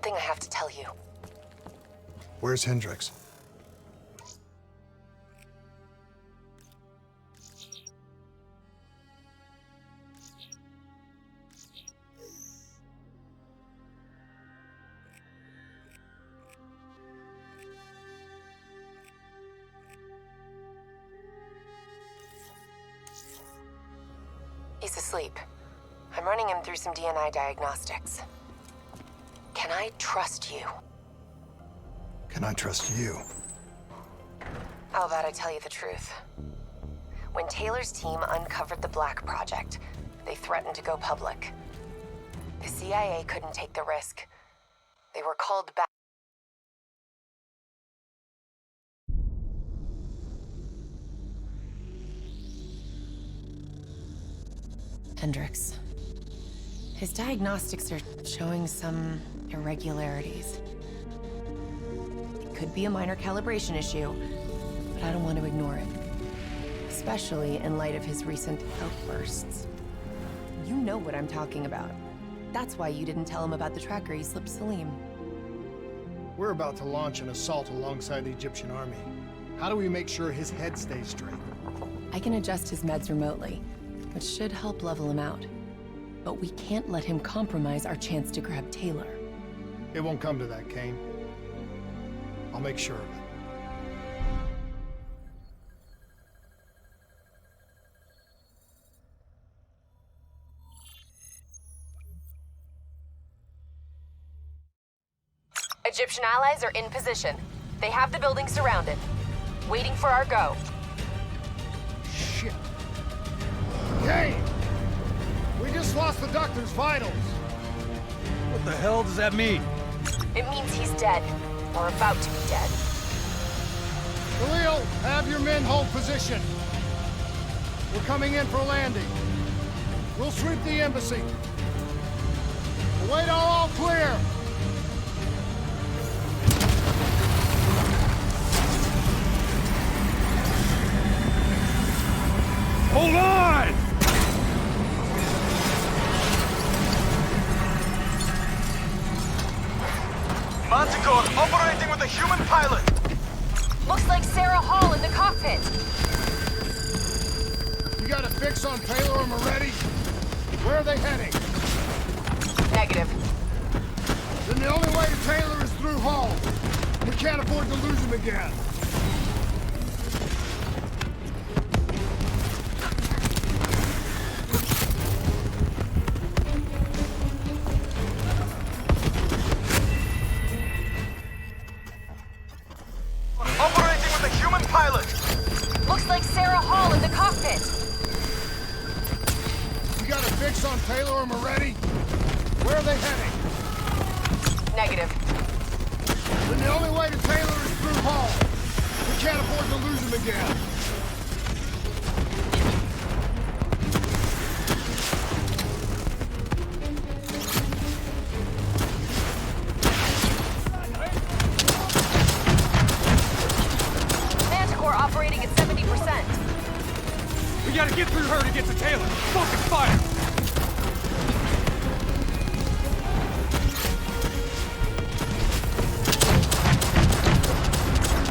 something I have to tell you. Where's Hendricks? He's asleep. I'm running him through some DNA diagnostics. Can I trust you? Can I trust you? How about I tell you the truth? When Taylor's team uncovered the Black Project, they threatened to go public. The CIA couldn't take the risk. They were called back. Hendricks. His diagnostics are showing some irregularities. It could be a minor calibration issue, but I don't want to ignore it. Especially in light of his recent outbursts. You know what I'm talking about. That's why you didn't tell him about the tracker you slipped Salim. We're about to launch an assault alongside the Egyptian army. How do we make sure his head stays straight? I can adjust his meds remotely, which should help level him out. But we can't let him compromise our chance to grab Taylor. It won't come to that, Kane. I'll make sure of it. Egyptian allies are in position. They have the building surrounded, waiting for our go. Shit. Kane! We just lost the Doctor's vitals. What the hell does that mean? It means he's dead, or about to be dead. Khalil, have your men hold position. We're coming in for landing. We'll sweep the embassy. Await all clear. Hold on! Manticore operating with a human pilot. Looks like Sarah Hall in the cockpit. You got a fix on Taylor or Moretti? Where are they heading? Negative. Then the only way to Taylor is through Hall. We can't afford to lose him again. Operating with a human pilot. Looks like Sarah Hall in the cockpit. You got a fix on Taylor or Moretti? Where are they heading? Negative. Then the only way to Taylor is through Hall. We can't afford to lose him again. Manticore operating at 70%. We gotta get through her to get to Taylor. Fucking fire!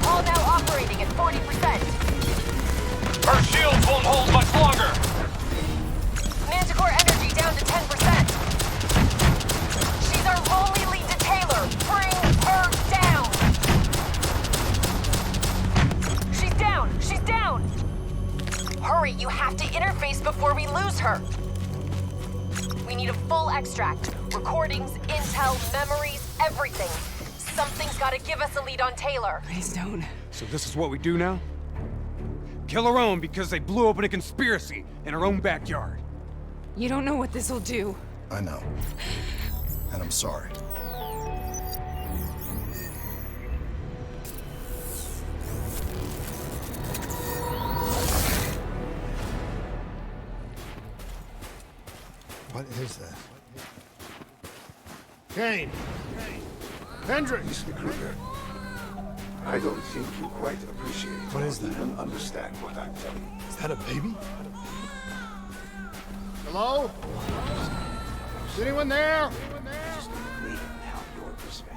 All now operating at 40%. Her shields won't hold much longer. Manticore energy down to 10%. She's our only lead to Taylor. Bring her down. She's down. She's down. Hurry, you have to interface before we lose her. We need a full extract. Recordings, intel, memories, everything. Something's gotta give us a lead on Taylor. Please don't. So this is what we do now? Kill our own because they blew open a conspiracy in our own backyard. You don't know what this'll do. I know. And I'm sorry. What is that? Kane! Hendricks! Mr. Kruger, I don't think you quite appreciate What is or that? even understand what I'm telling you. Is that a baby? Hello? Is anyone there? Just let me have your perspective.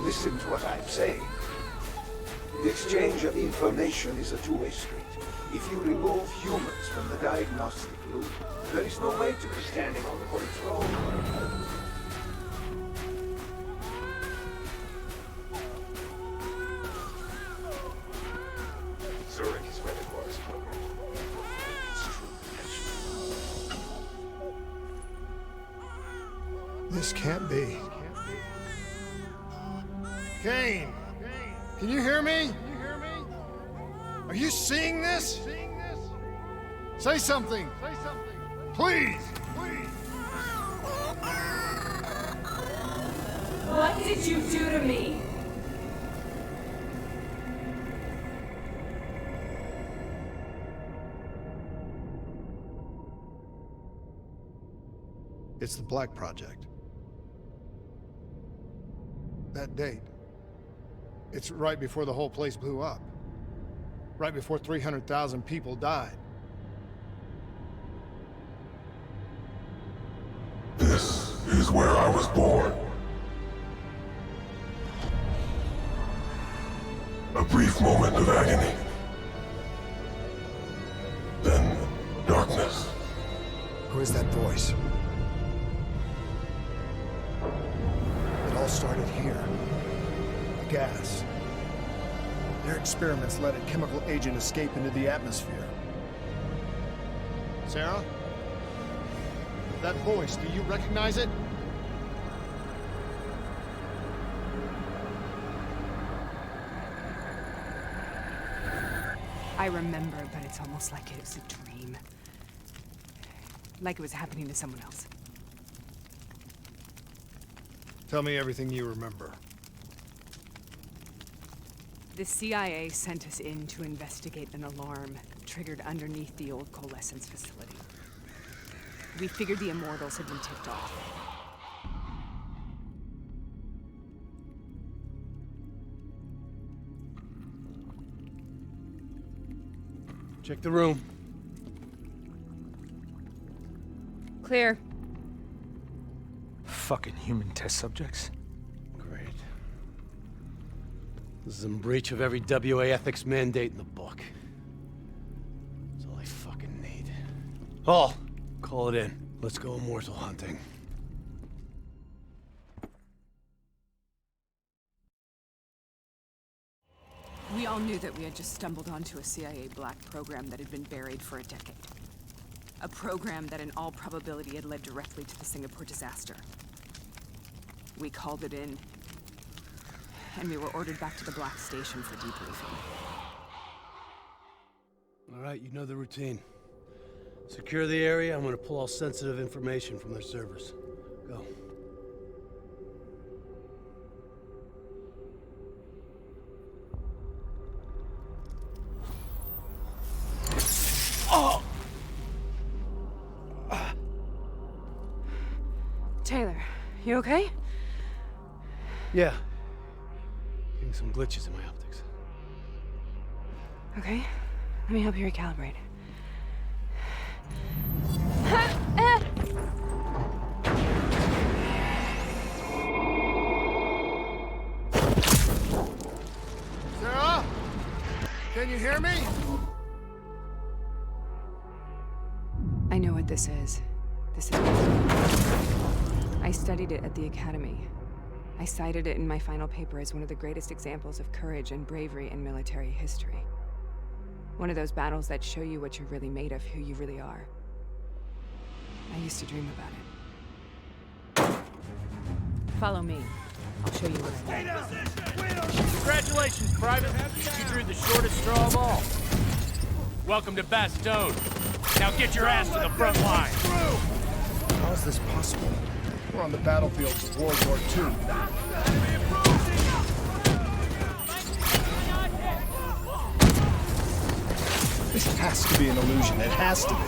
Just listen to what I'm saying. The exchange of information is a two-way street. If you remove humans from the diagnostic loop, there is no way to be standing on control. Zurich is where the core is programmed. It's true potential. This can't be. Kane! Can you hear me? Are you seeing this? Say something! Please! What did you do to me? It's the Black Project. That date. It's right before the whole place blew up. Right before 300,000 people died. This is where I was born. A brief moment of agony. Then darkness. Who is that voice? It all started here. The gas. Their experiments let a chemical agent escape into the atmosphere. Sarah? That voice, do you recognize it? I remember, but it's almost like it was a dream. Like it was happening to someone else. Tell me everything you remember. The CIA sent us in to investigate an alarm triggered underneath the old coalescence facility. We figured the Immortals had been tipped off. Check the room. Clear. Fucking human test subjects. Great. This is in breach of every WA ethics mandate in the book. That's all I fucking need. Hall, call it in. Let's go immortal hunting. We all knew that we had just stumbled onto a CIA black program that had been buried for a decade. A program that in all probability had led directly to the Singapore disaster. We called it in, and we were ordered back to the Black Station for debriefing. All right, you know the routine. Secure the area. I'm gonna pull all sensitive information from their servers. Go. Taylor, you okay? Yeah. Getting some glitches in my optics. Okay, let me help you recalibrate. Sarah? Can you hear me? I know what this is. This is... I studied it at the Academy. I cited it in my final paper as one of the greatest examples of courage and bravery in military history. One of those battles that show you what you're really made of, who you really are. I used to dream about it. Follow me. I'll show you what I know. Congratulations, Private. You drew the shortest straw of all. Welcome to Bastogne. Now get your ass to the front line. How is this possible? We're on the battlefields of World War II. This has to be an illusion. It has to be.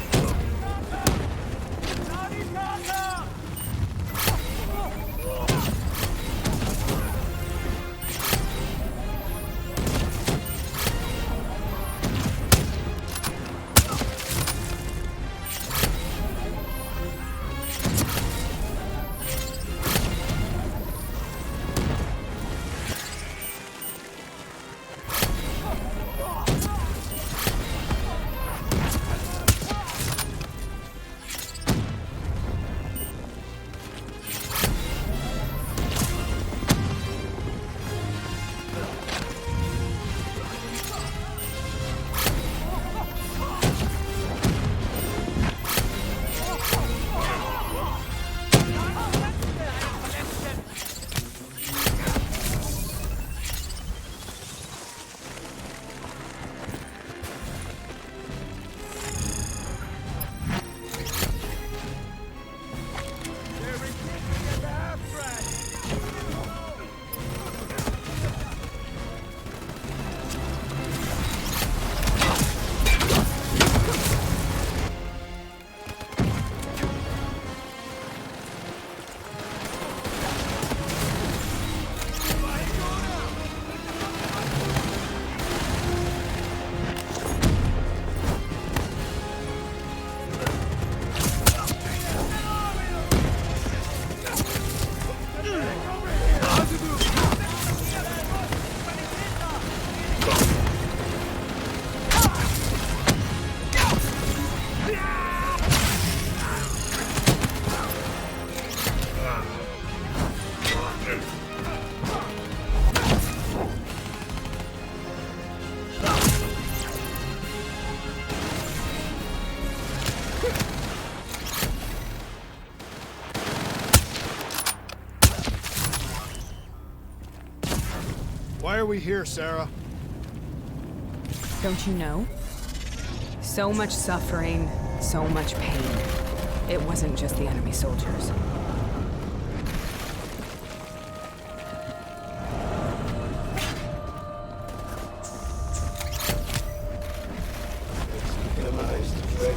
Why are we here, Sarah? Don't you know? So much suffering, so much pain. It wasn't just the enemy soldiers. Minimize the threat.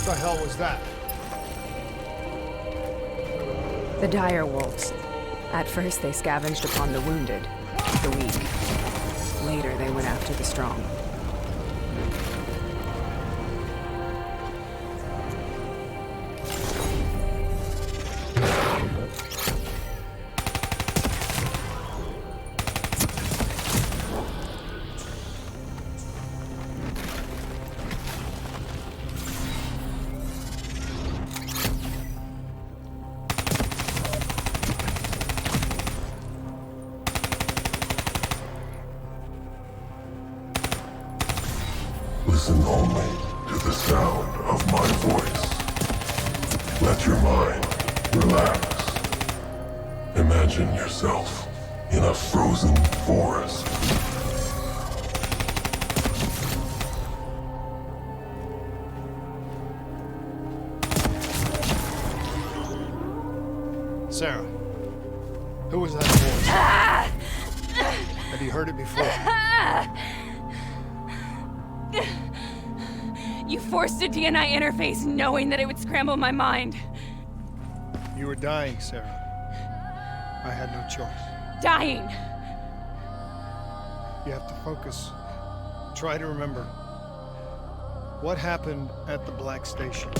What the hell was that? The dire wolves. At first, they scavenged upon the wounded, the weak. Later, they went after the strong. Listen only to the sound of my voice. Let your mind relax. Imagine yourself in a frozen forest. Sarah, who was that voice? Had you heard it before? You forced a DNI interface knowing that it would scramble my mind. You were dying, Sarah. I had no choice. Dying! You have to focus. Try to remember. What happened at the Black Station?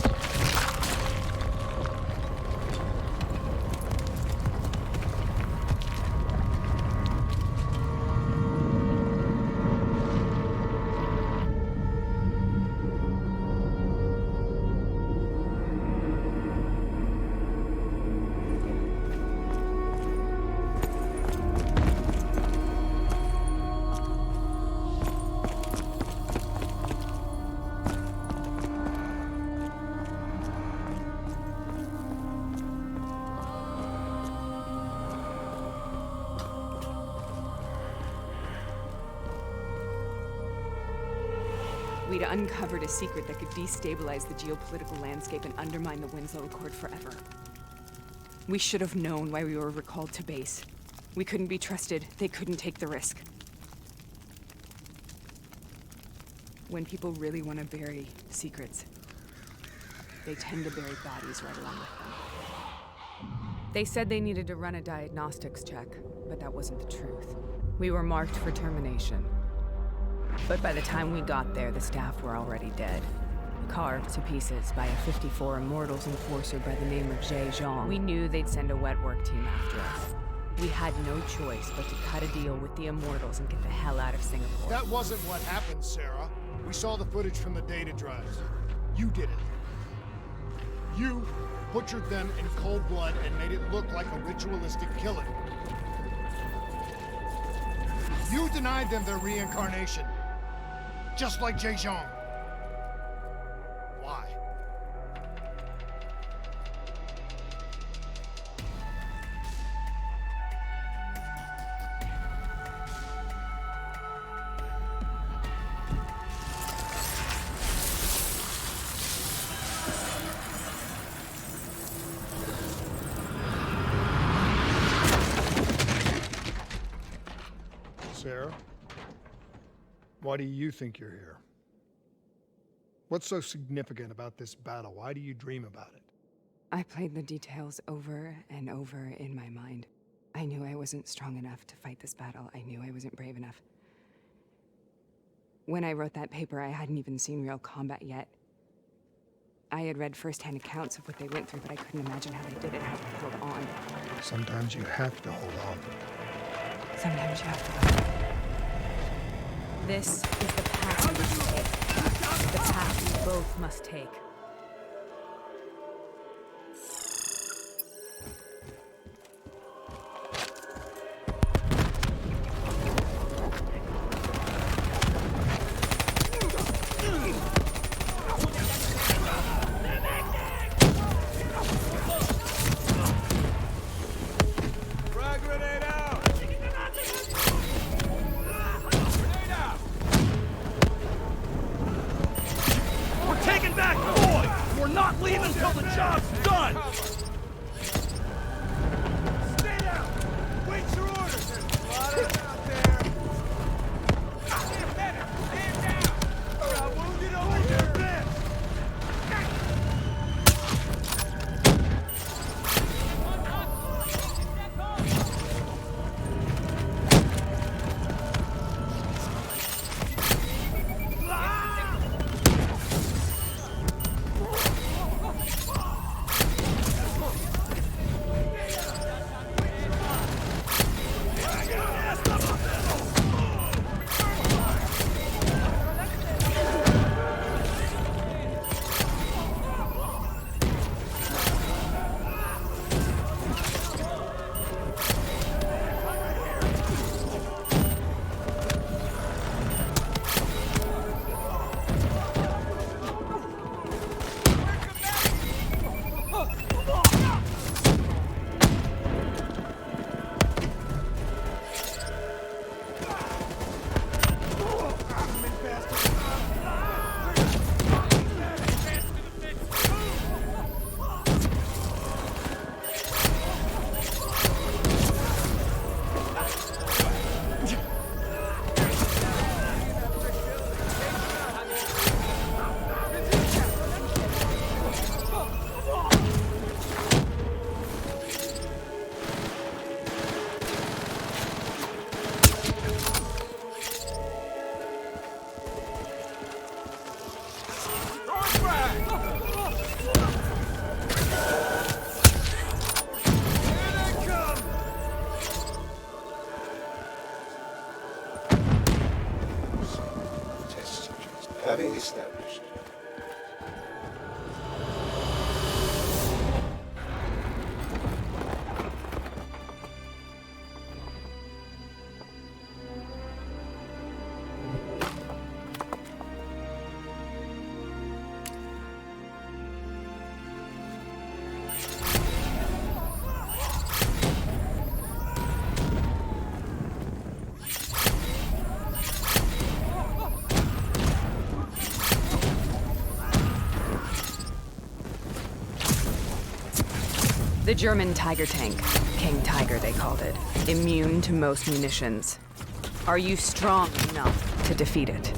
We'd uncovered a secret that could destabilize the geopolitical landscape and undermine the Winslow Accord forever. We should have known why we were recalled to base. We couldn't be trusted. They couldn't take the risk. When people really want to bury secrets, they tend to bury bodies right along with them. They said they needed to run a diagnostics check, but that wasn't the truth. We were marked for termination. But by the time we got there, the staff were already dead. Carved to pieces by a 54 Immortals enforcer by the name of Jay Zhang. We knew they'd send a wet work team after us. We had no choice but to cut a deal with the Immortals and get the hell out of Singapore. That wasn't what happened, Sarah. We saw the footage from the data drives. You did it. You butchered them in cold blood and made it look like a ritualistic killing. You denied them their reincarnation. Just like Jay Zhang. Why? Sarah, why do you think you're here? What's so significant about this battle? Why do you dream about it? I played the details over and over in my mind. I knew I wasn't strong enough to fight this battle. I knew I wasn't brave enough. When I wrote that paper, I hadn't even seen real combat yet. I had read first-hand accounts of what they went through, but I couldn't imagine how they did it, how they held on. Sometimes you have to hold on. Sometimes you have to hold on. This is the path we must take. The path we both must take. Having established. The German Tiger tank. King Tiger, they called it. Immune to most munitions. Are you strong enough to defeat it?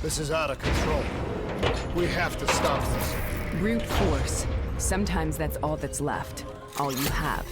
This is out of control. We have to stop this. Brute force. Sometimes that's all that's left. All you have.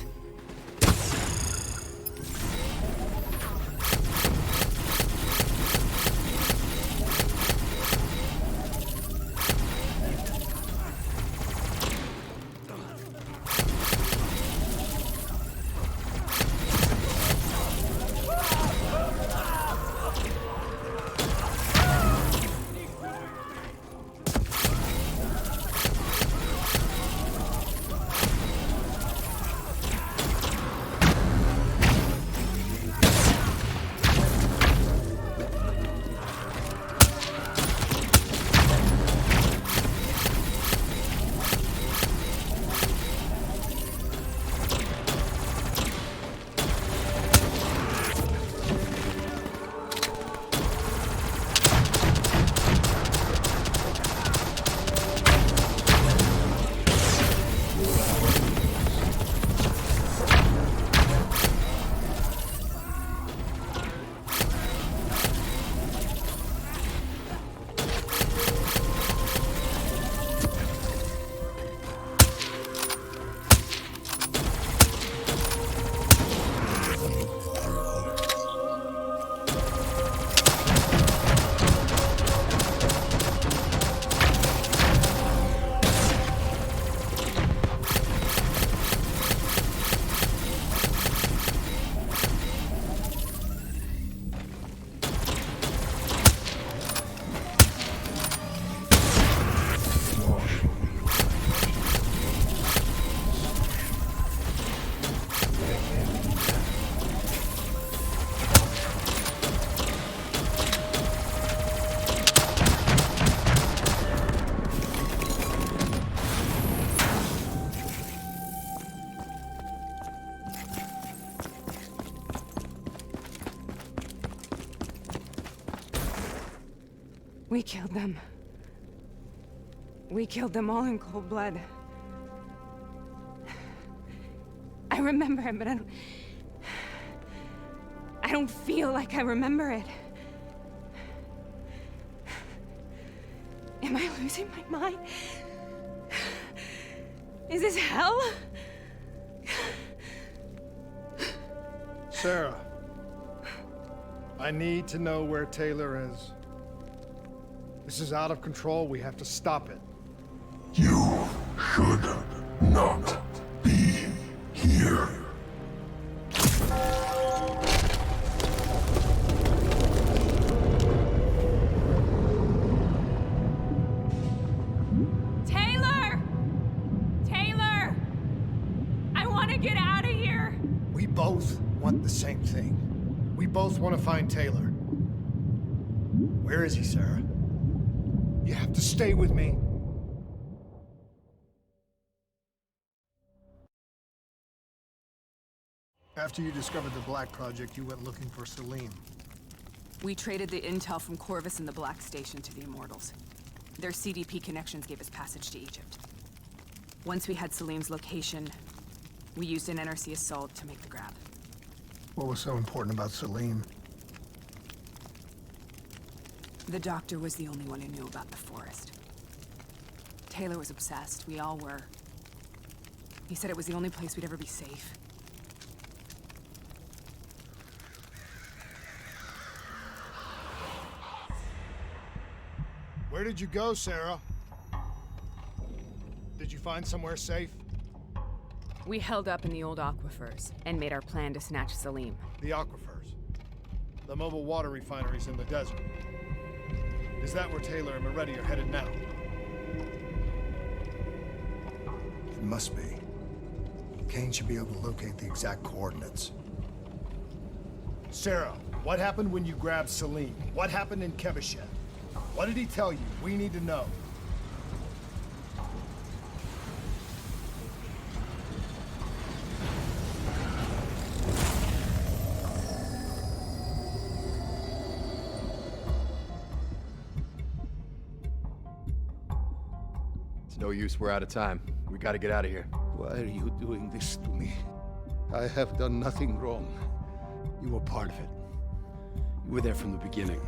We killed them. We killed them all in cold blood. I remember it, but I don't feel like I remember it. Am I losing my mind? Is this hell? Sarah, I need to know where Taylor is. This is out of control. We have to stop it. You should not be here. Taylor! Taylor! I want to get out of here! We both want the same thing. We both want to find Taylor. Where is he, Sarah? You have to stay with me. After you discovered the Black Project, you went looking for Salim. We traded the intel from Corvus and the Black Station to the Immortals. Their CDP connections gave us passage to Egypt. Once we had Salim's location, We used an NRC assault to make the grab. What was so important about Salim? The doctor was the only one who knew about the forest. Taylor was obsessed. We all were. He said it was the only place we'd ever be safe. Where did you go, Sarah? Did you find somewhere safe? We held up in the old aquifers and made our plan to snatch Salim. The aquifers. The mobile water refineries in the desert. Is that where Taylor and Moretti are headed now? It must be. Kane should be able to locate the exact coordinates. Sarah, what happened when you grabbed Salim? What happened in Kevashet? What did he tell you? We need to know. It's no use, we're out of time. We gotta get out of here. Why are you doing this to me? I have done nothing wrong. You were part of it. You were there from the beginning.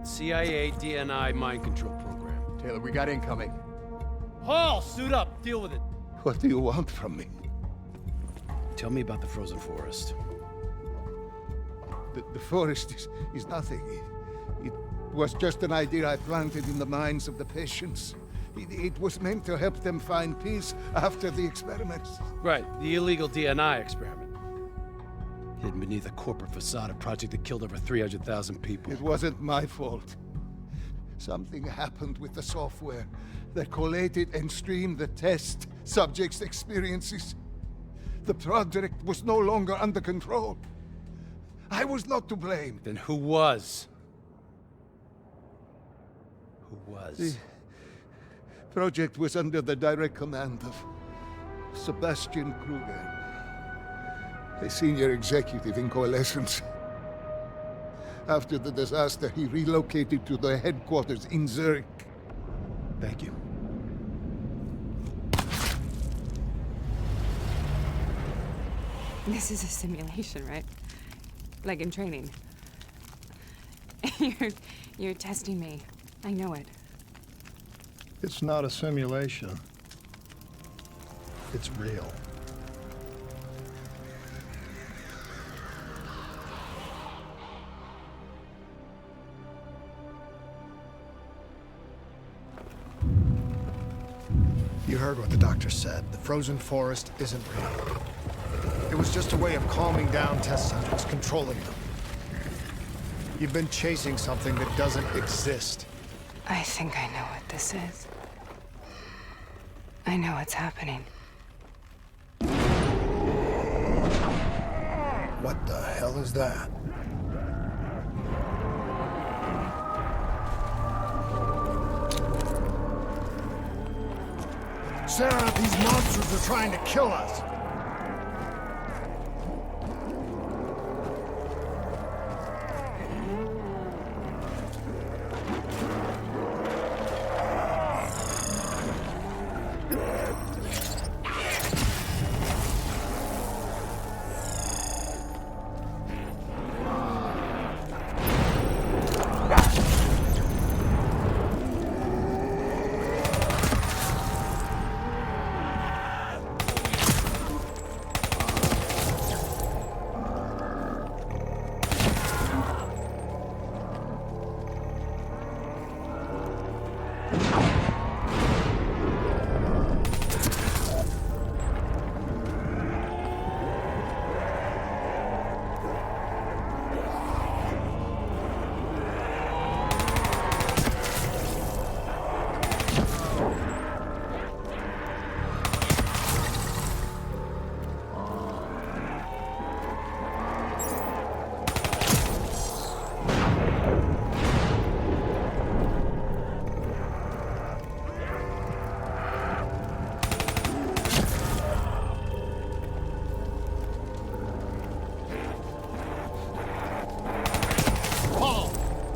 CIA DNI mind control program. Taylor, we got incoming. Hall, suit up. Deal with it. What do you want from me? Tell me about the frozen forest. The forest is nothing. It was just an idea I planted in the minds of the patients. It was meant to help them find peace after the experiments. Right, the illegal DNI experiment. Hidden beneath a corporate facade, a project that killed over 300,000 people. It wasn't my fault. Something happened with the software that collated and streamed the test subjects' experiences. The project was no longer under control. I was not to blame. Then who was? Who was? The project was under the direct command of Sebastian Kruger, a senior executive in Coalescence. After the disaster, he relocated to the headquarters in Zurich. Thank you. This is a simulation, right? Like in training. You're testing me. I know it. It's not a simulation. It's real. You heard what the doctor said. The frozen forest isn't real. It was just a way of calming down test subjects, controlling them. You've been chasing something that doesn't exist. I think I know what this is. I know what's happening. What the hell is that? Sarah, these monsters are trying to kill us!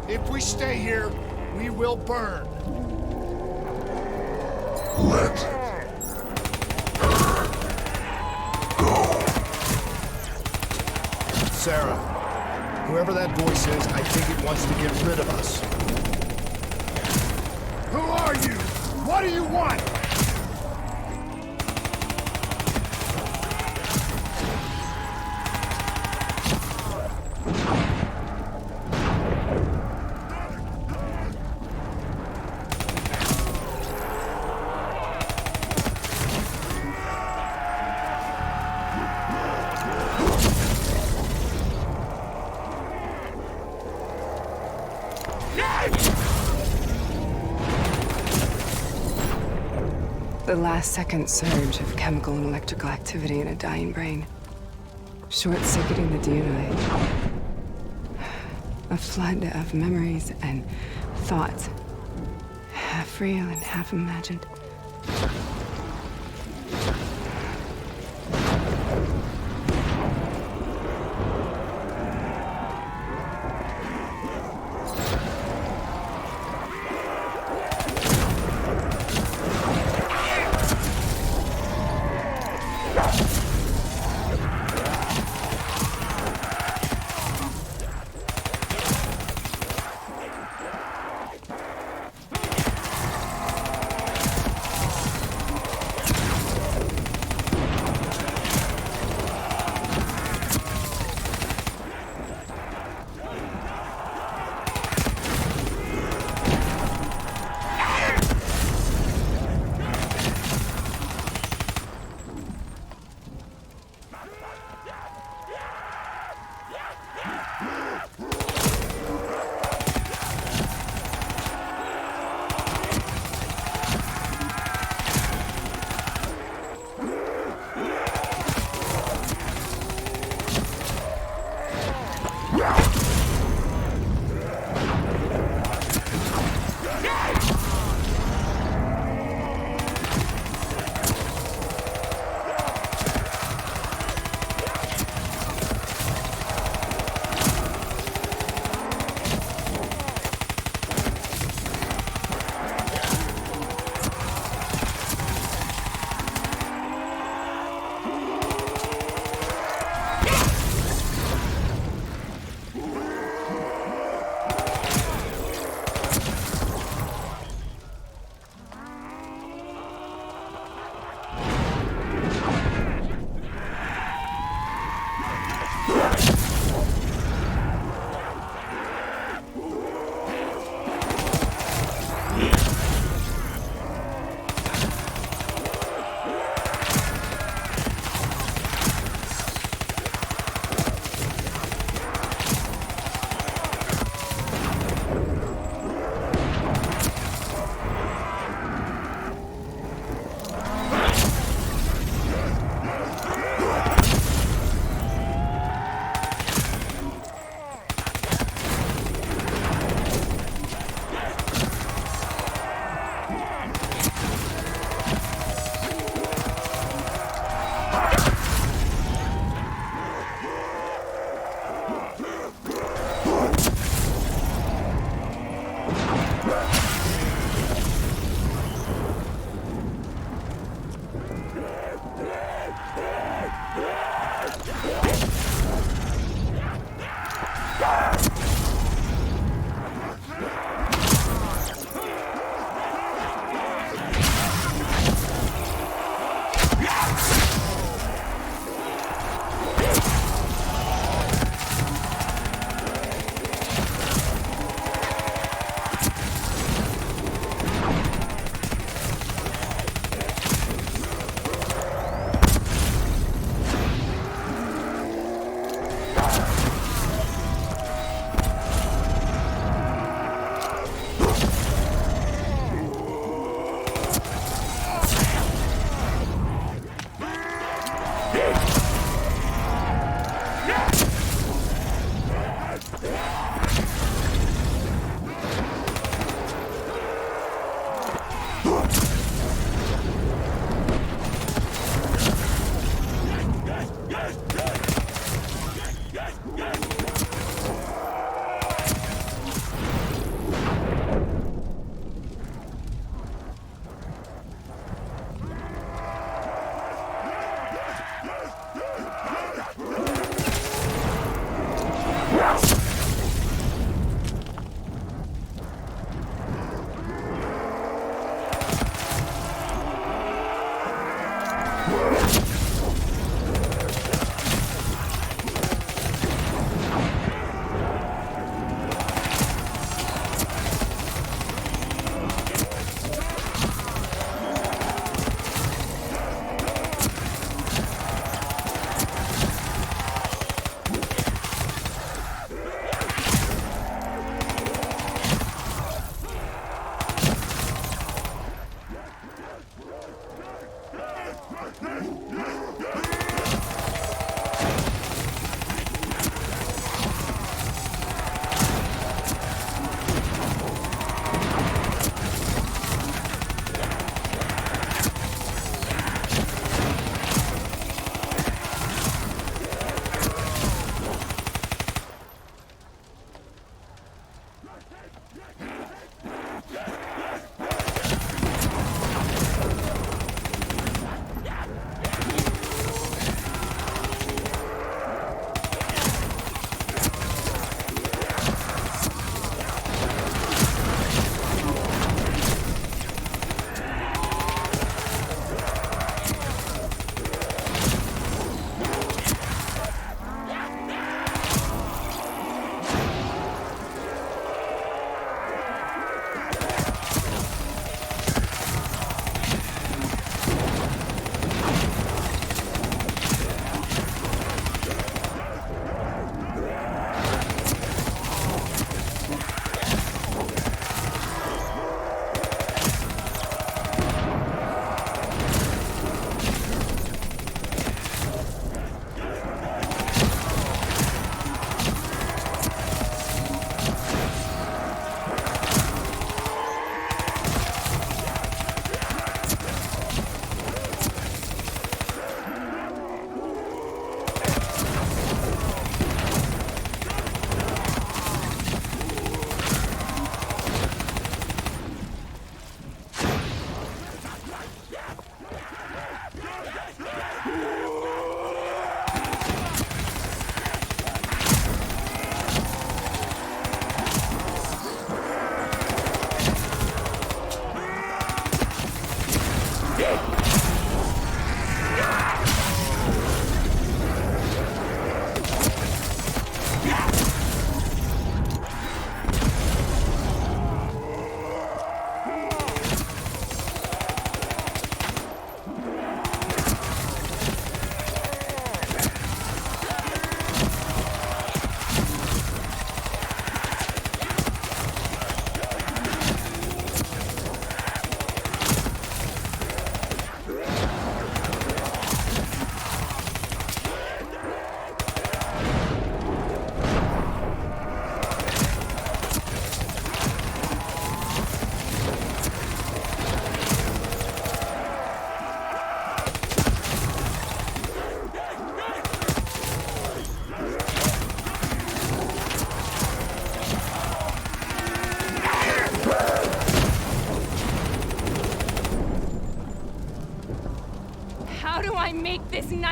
If we stay here, we will burn. Let Sarah. Whoever that voice is, I think it wants to get rid of us. Who are you? What do you want? The last-second surge of chemical and electrical activity in a dying brain. Short-circuiting the DNA. A flood of memories and thoughts. Half real and half imagined.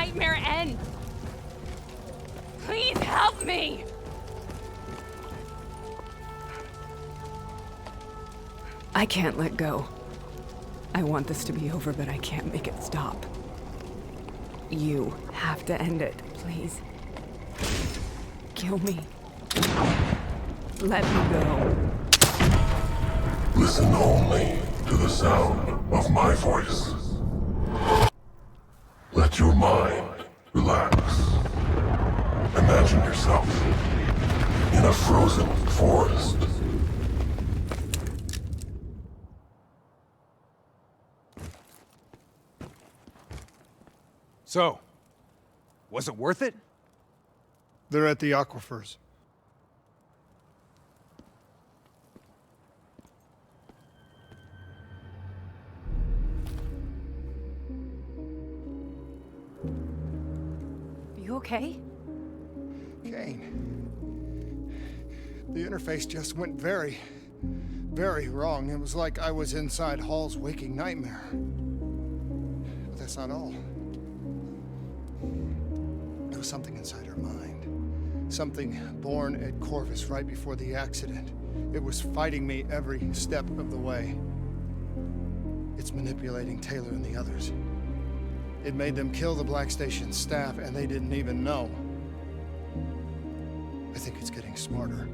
nightmare end? Please help me! I can't let go. I want this to be over, but I can't make it stop. You have to end it, please. Kill me. Let me go. Listen only to the sound of my voice. Let your mind relax. Imagine yourself in a frozen forest. So, was it worth it? They're at the aquifers. You okay? Kane. The interface just went very, very wrong. It was like I was inside Hall's waking nightmare. But that's not all. There was something inside her mind. Something born at Corvus right before the accident. It was fighting me every step of the way. It's manipulating Taylor and the others. It made them kill the Black Station staff, and they didn't even know. I think it's getting smarter.